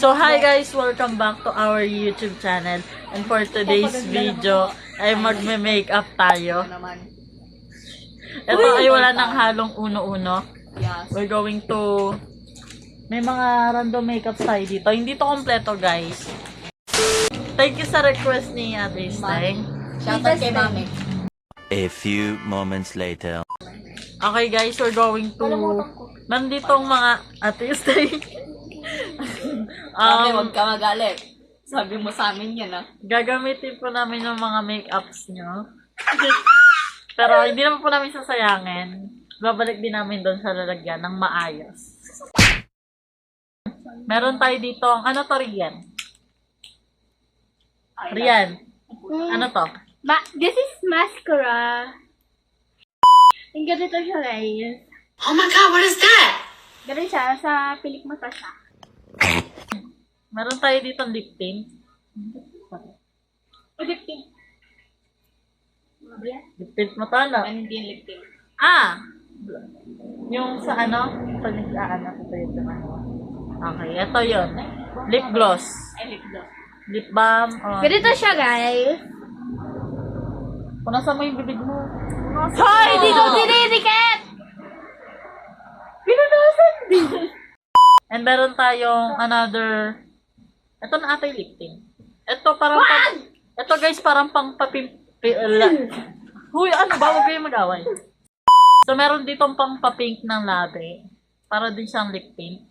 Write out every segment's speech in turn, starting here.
So hi guys, welcome back to our YouTube channel. And for today's video ay magme-makeup tayo. Ito ay wala nang halong uno-uno. We're going to... May mga random makeup tayo dito. Hindi to kompleto guys. Thank you sa request ni Ate Steng. Shoutout kay Mami. A few moments later. Okay guys, we're going to... Nanditong mga Ate Steng. Mami, huwag ka magalit. Sabi mo sa amin yan, ah. Gagamitin po namin yung mga makeups nyo. Pero hindi naman po namin sasayangin. Babalik din namin doon sa lalagyan ng maayos. Meron tayo dito, ano to, Rian? Rian, ano to? This is mascara. Yung ganito siya, guys. Oh my god, what is that? Ganito siya, sa pilik mata siya. Meron tayo dito lip tint. Lip tint. Lip tint mata na. Ano hindi yung lip tint? Ah! Yung sa ano? Pag nag-aano ko ito yung ano. Okay, ito yun. Lip gloss. Ay, lip gloss. Lip balm. Oh. Ganito siya, guys. Punasan mo yung bibig mo. Hoy! Hindi ko dinidikit! Pinunasan din! And meron tayong another... Ito na ata yung lip tint. Ito parang... Ito guys, parang pang Huy, ano ba? Huwag kayong mag-away. So, meron ditong pang pa-pink ng labi. Para din siyang lip tint.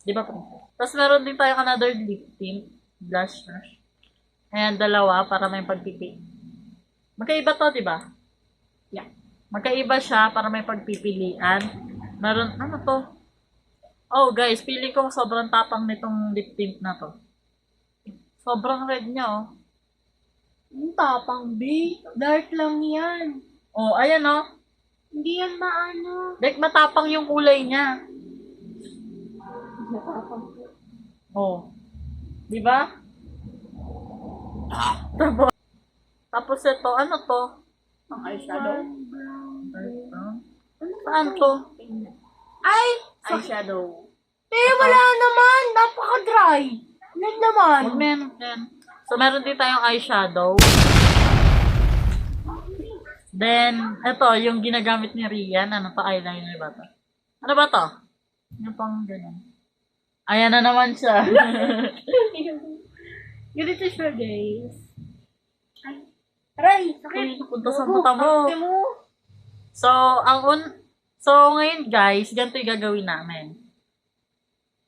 Di ba po? Tapos meron din tayong another lip tint. Blush. Ayan, dalawa para may pagpipi. Magkaiba to, di ba? Yeah. Magkaiba siya para may pagpipilian. Meron, ano to? Oh guys, feeling ko sobrang tapang nitong lip tint na to. Sobrang red niya oh. Ang tapang, B. Dark lang yan. Oh, ayan oh. Hindi yan maano. Like matapang yung kulay niya. Oh. Di ba? Tapos ito, ano to? Ang eyeshadow. Saan to? Ay! Eyeshadow. Pero wala naman. Napaka-dry. Ano naman? Huwag na yan, huwag na yan. So, meron din tayong eyeshadow. Then, ito, yung ginagamit ni Rian. Ano pa? Eyeliner ba to? Ano ba to? Yung pang ganun. Ayan na naman siya. Ganito siya, guys. Ay. Aray! Sakit! Punta sa mata mo. So, So, ngayon guys, ganito yung gagawin namin.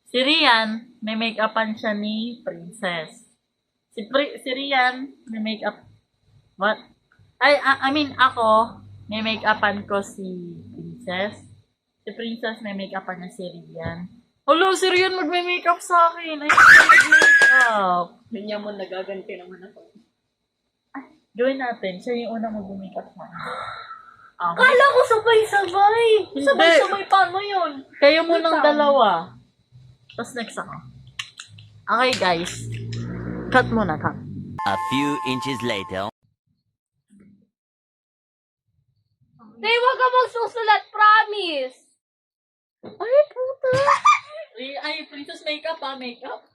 Si Rian, may make-upan siya ni Princess. Si Rian, may make-up... What? I mean, ako, may make-upan ko si Princess. Si Princess, may make-upan niya si Rian. Hello, si Rian magme-makeup sa akin. Ay, mag-makeup. Ganyan mo, nagaganti naman ako. Ay, gawin natin. Siya yung unang mag-makeup sa akin. Kala ko sabay-sabay. Sabay-sabay paano yun? Kayo munang dalawa. Tapos next ako. Okay guys. Cut muna, cut. A few inches later. Tay, wag ka magsusulat, promise. Ay, puta. Ay, princess makeup ha, makeup.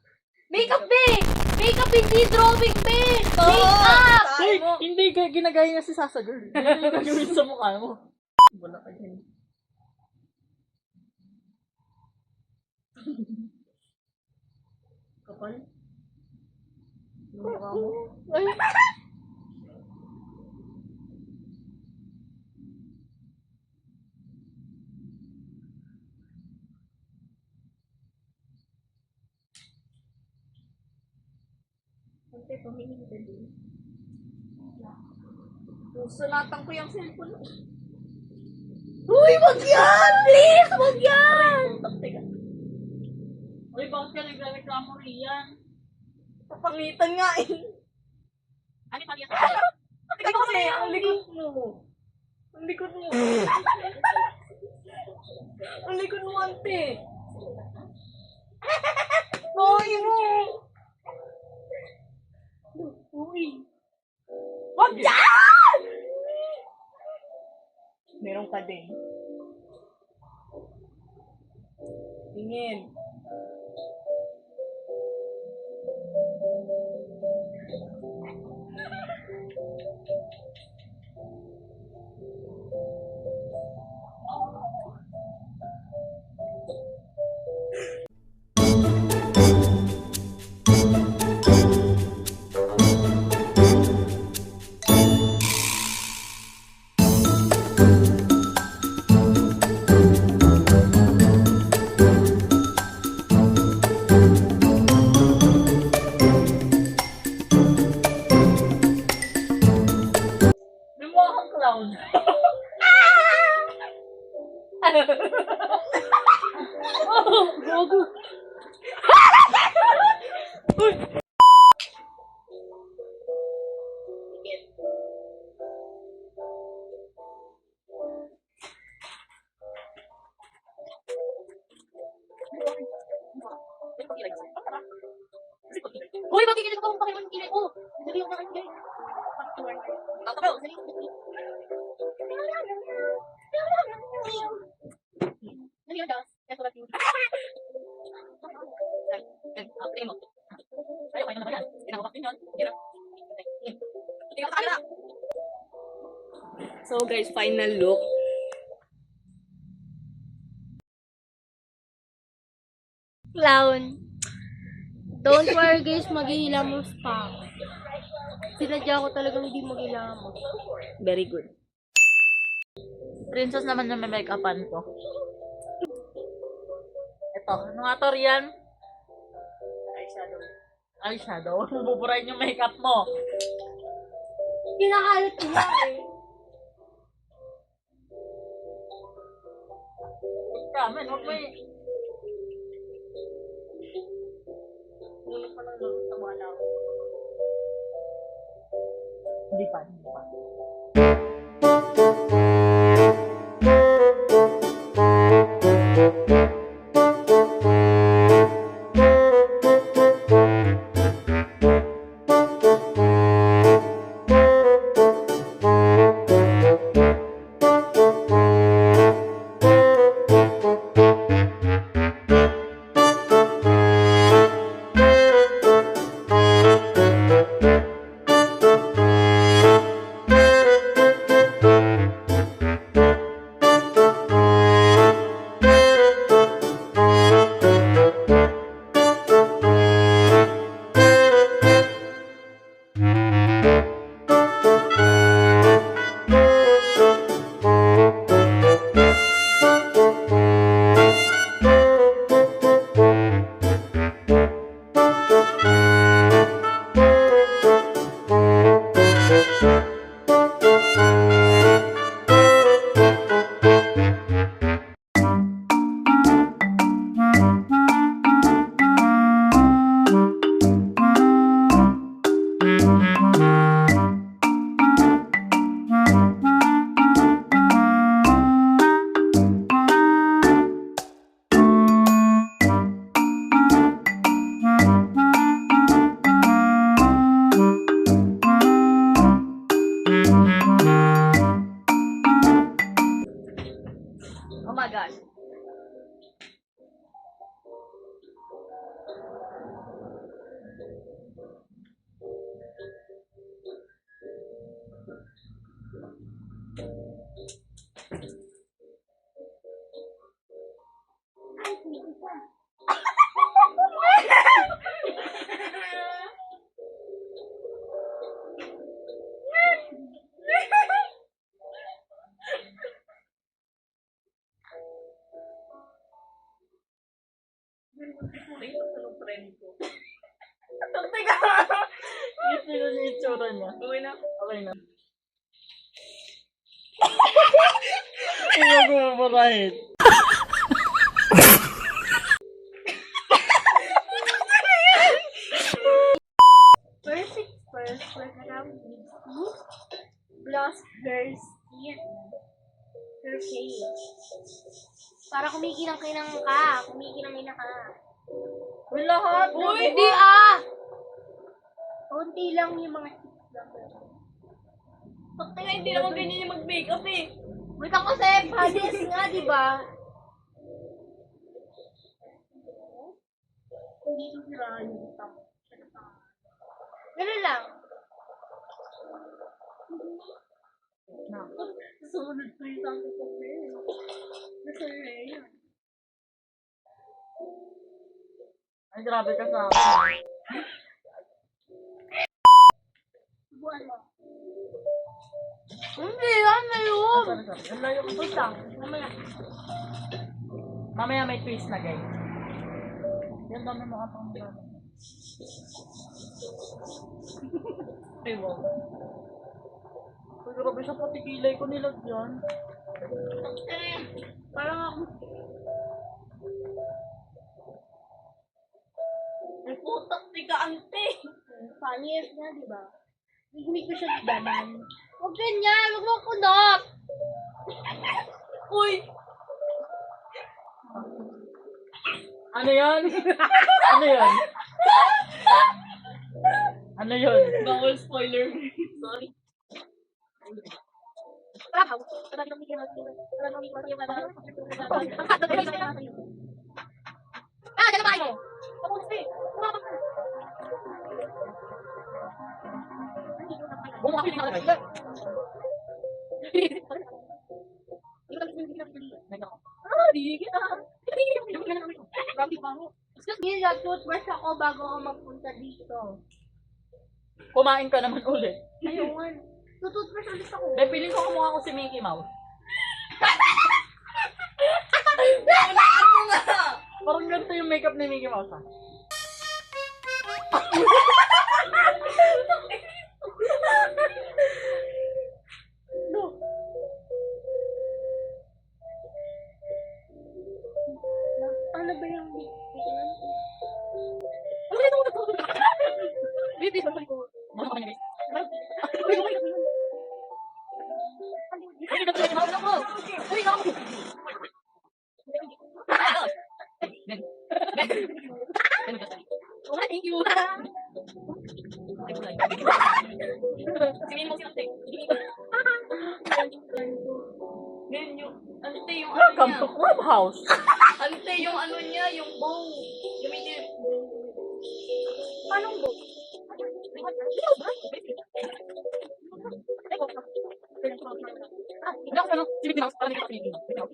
Makeup, be! Makeup, hindi drawing, be! Makeup! Uy, hindi ginagaya niya si Sasa girl. Hindi yung gagawin sa mukha mo. Wala ka dyan. Kapal? Yung mukha mo. Ay. Sulatan ko yung cellphone. Uy, wag yan! Please, wag yan! Uy, bakit ka nagreklamo Rian? Papangitan nga eh. Ano yung pag-iyak? Tingnan ko kasi, ang likod mo. Ang likod mo. Ang likod mo, ante. Hoy mo. Uy. Wag yan! Meron ka din. Tingin. clown. Gogo. Uy, magkikinig ko kung pakiman kilay ko. Dali yung nakan guys. Tatabaw, dali. Dali yung das. Kaya sulat yung... Ay, mo. Ayaw, kayo na naman yan. Ginagawa din yun. Tingnan ka na. So guys, final look. Clown. Don't worry guys, maghihilamos pa ako. Sinadya ko talagang hindi maghilamos. Very good. Princess naman yung may make-upan ko. Ito, ano nga to, Rian? Eyeshadow. Buburahin yung makeup mo. Kinakalat ko nga eh. Huwag ka, man. Huwag mo Hindi pa. Oh my God. Gusto nyo yung itsura niya. Okay na. Okay na. Huwag mo buburahin. Perfect first around plus her skin. Her face. Para kumikinang-kinang ka. Kumikinang-kinang ka. Uy, lahat. Uy, hindi ah! Kunti lang yung mga tips lang. Bakit nga hindi naman ganyan yung mag-makeup eh. Wait ako kasi, panis nga, di ba? Hindi ito sira yung top. Ganun lang. Sumunod ko yung tango ko ngayon. Nasa yan. Ay, grabe ka sa akin. Subuan mo. Hindi, yan na yun. Sorry. Ang layo ko. Wait lang, mamaya. Mamaya may twist na, guys. Yan, dami mo kapang gano'n. Ay, wow. Uy, Uy, grabe siya pati kilay ko nilagyan. Parang ako. Ay, putak, tiga ante. Funniest nga, di ba? Hindi ko siya daman. Huwag ganyan, huwag mo kunot. Uy! Ano yan? Ano yan? Ano yun? Bawal spoiler. Sorry. Ah, dyan naman mo. Tapos eh. Excuse me, nag-toothbrush ako bago ako magpunta dito. Kumain ka naman ulit. Ayun. Tututbrush ulit ako. Dahil piling ko kamukha ko si Mickey Mouse. Parang ganito yung makeup ni Mickey Mouse, ha? Ano ba yung Thank you. Sinin mo si ante. Ganyan yung, ante yung ano Welcome niya. to Clubhouse. Ante yung ano niya, yung bow. Gamitin. Anong bo? Hindi ako ano, si Mickey Mouse, parang hindi ako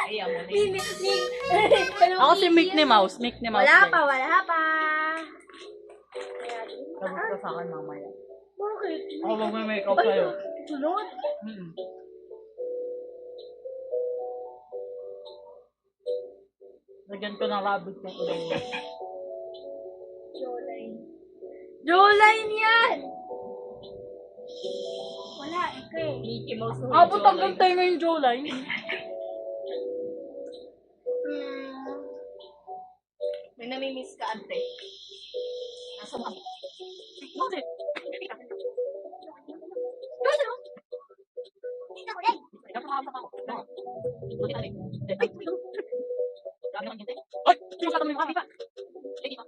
Ay, amo na Ako si Mickey Mouse. Mickey Mouse. Wala din. pa, wala pa. Sagot ka sa akin mamaya. Bakit? Ako mag-makeup sa'yo. Sunod? Mm. Lagyan ko ng rabbit ng ulo. Jawline. Jawline yan! Wala, ikaw eh. Mickey Mouse. Abot hanggang tayo ngayon, Jolay. May namimiss ka, ante. Nasa mo? Bakit? Nakakamap ako. Buti ka rin. Ay! Grabe naman yun, ay! Sino sa kami mga kapipa? Ay, di ba?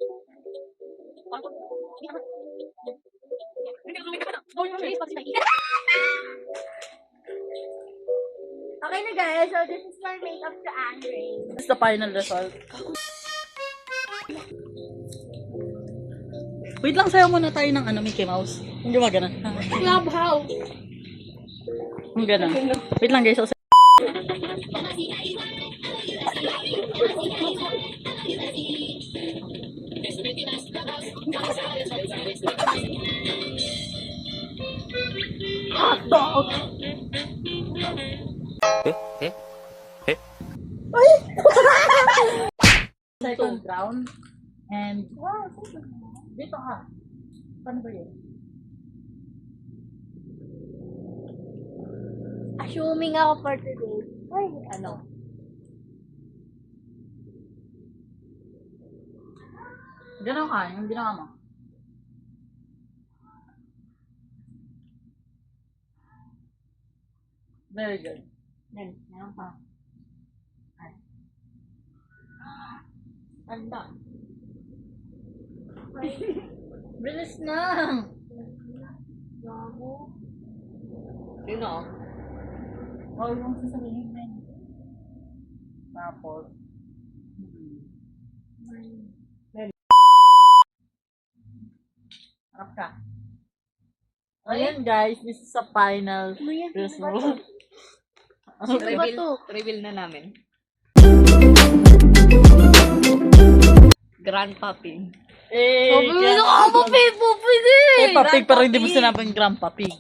Parang ko. Hindi ka na. Hindi ka na. Gawin mo yung face, pag sinakita. Okay na guys, so this is my makeup to Andre. This is the final result. Wait lang, sayo muna tayo ng ano, Mickey Mouse. Hindi ba ganun? Clubhouse. Ang ganun. Wait lang guys, so second round. And, dito ka. Paano ba yun? Assuming ako for today. Ay, Ano? Ganun ka, yung ginawa mo. Very good. Then, meron pa. Ay. Anda. Bilis na! Sino? Huwag mong sasabihin na yun. Tapos, harap ka. Ayan guys, this is a final result. Reveal na namin. Grand Papi. Eh, ako Pupi din! Peppa Pig, pero hindi mo sinabing Grandpa Pig.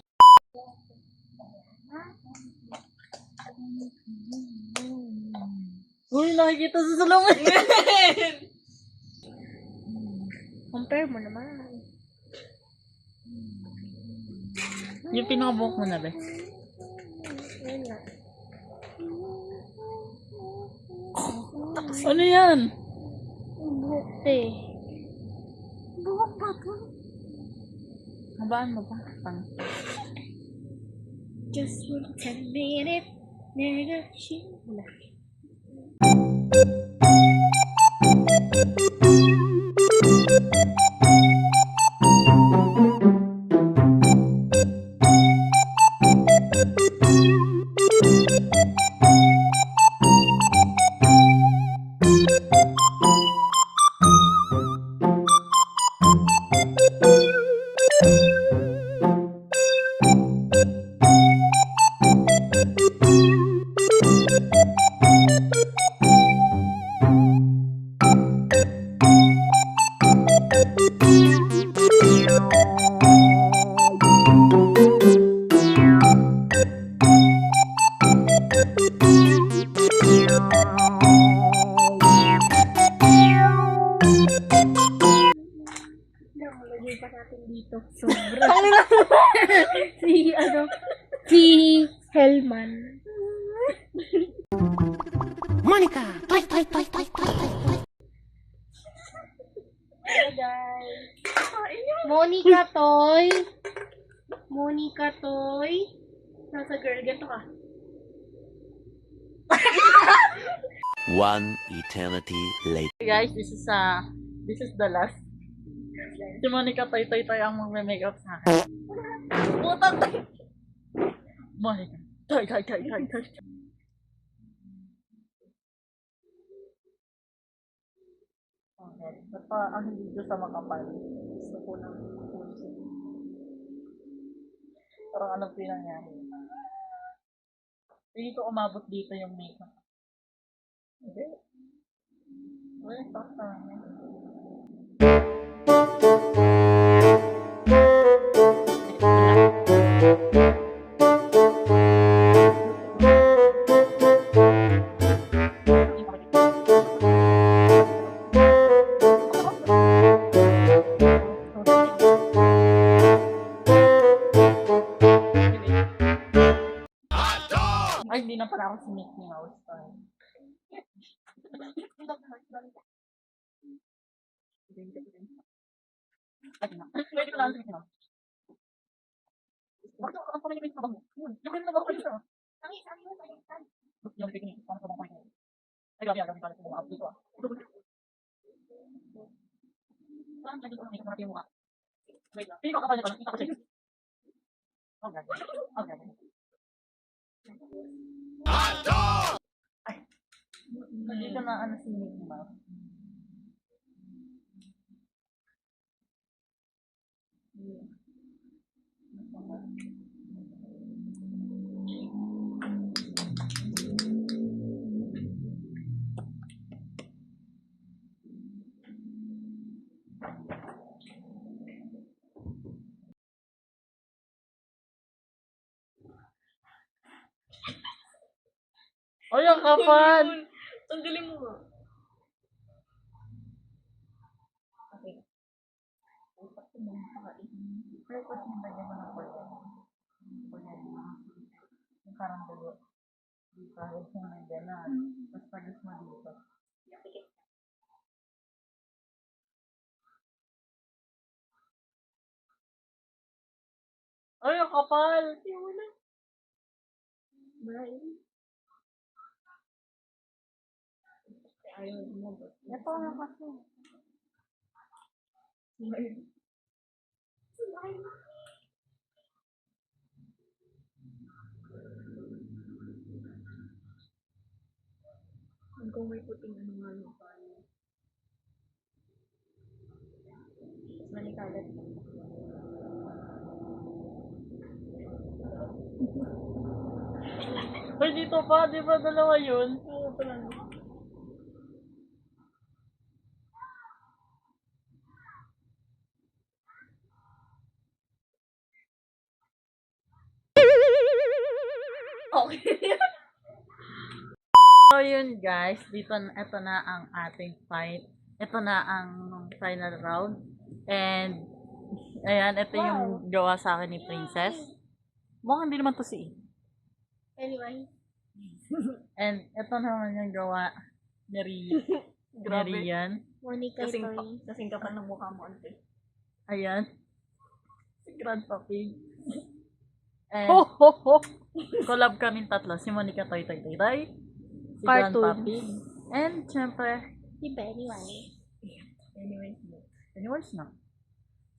Uy, nakikita sa salungan. Compare mo naman. Yung pinakabuhok mo na, be. Ayun nga. Ano yan? Buhok eh. Buhok ba to? Habaan mo ba? Pang. Just one 10 minute. Never wala. Nakalagay pa natin dito. Sobra. Si Hellman. Monica, toy, toy, toy, toy, toy, toy, toy. Hello guys. Monica Toy. Monica Toy. Nasa girl, ganito ka. One eternity later. Guys, this is the last. Si Monica Toy ang magme-makeup sa akin. Putang tayo! Monica. Toy. Okay. Basta ang video sa makapal. Gusto ko ng puso. Parang anong pinangyari. Hindi ko umabot dito yung makeup. Hindi. Wala, basta. Ay, hindi na pala ako si Mickey Mouse. Sorry. Pwede ko lang si Mickey Mouse. Bakit ako ang pamilya sa bango? Yung rin na ba ko siya? Yung picnic, paano sa bango? Ay, grabe pala sa mga update ko ah. Saan lagi ko nakita natin yung mukha? Wait lang. Hindi ko kapal niya pala. Kita ko siya. Okay. Ay. Hindi ko na ano si Mickey Mouse. Ay, ang kapal! Tanggalin mo nga. Okay. Pero kasi nilagyan mo ng kulay. Yung parang dulo. Di kahit kung may gano'n. Tapos pagis mo dito. Ay, ang kapal! Ito na kasi. Kung may puting ano nga yung manikalat. Ay, dito pa. Di ba dalawa yun? Oo, pala. Okay. So, yun guys. Ito na ang ating fight. Ito na ang final round. And, ayan, ito yung gawa sa akin ni Princess. Mukhang hindi naman to si Anyway. And, ito naman yung gawa ni Grabe. Rian. Monica Toy. Kasing kapal ng mukha mo, ante. Ayan. Si Grandpa Pig. And, Ho, ho, ho. collab kami tatlo. Si Monica Toy Toy Toy Toy. Si Cartoon. Grandpa Pig. And, syempre, Si Pennywise. anyways na.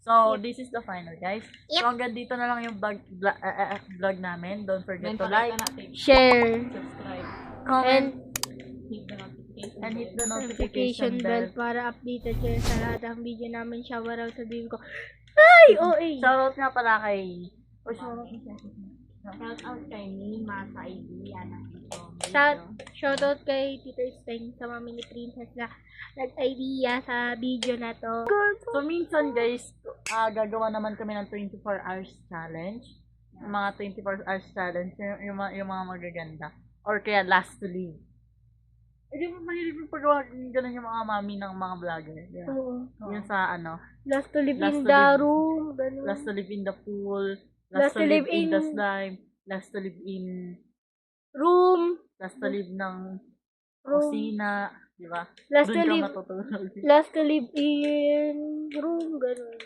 So, this is the final, guys. So, hanggang dito na lang yung vlog namin. Don't forget to like, Share. subscribe, comment, hit the notification and hit the Notification notification bell bell. para updated kayo sa lahat ng video namin. Shower out sabihin ko. Ay! OA! Shoutout nga pala kay... Oh, shoutout. Shout out kay Nima sa idea ng ito. Shoutout kay Tito Steng sa mami ni Princess na nag-idea sa video na to. So, minsan guys, gagawa naman kami ng 24 hours challenge. Yung mga 24 hours challenge, yung mga magaganda. Or kaya last to live. Eh, di ba mahilig yung paggawa ganun yung mga mami ng mga vlogger. Di ba? Oo. Yun sa ano, Last to live Last in to the live. room. Ganun. last to live in the pool, last to live in the slime, last to live in, Room. last to live ng Room. kusina. Di ba? Last Doon to ka live. matutulog. Last to live in room. Ganun.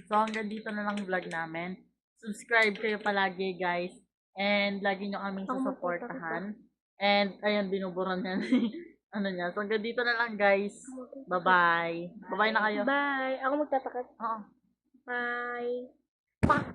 So, hanggang dito na lang vlog namin. Subscribe kayo palagi, guys. And, lagi nyo kaming susuportahan. And, ayun, binuburan niya. Ano niya. So, hanggang dito na lang, guys. Bye-bye. Bye-bye na kayo. Bye. Ako magtatakat. Oo. Bye.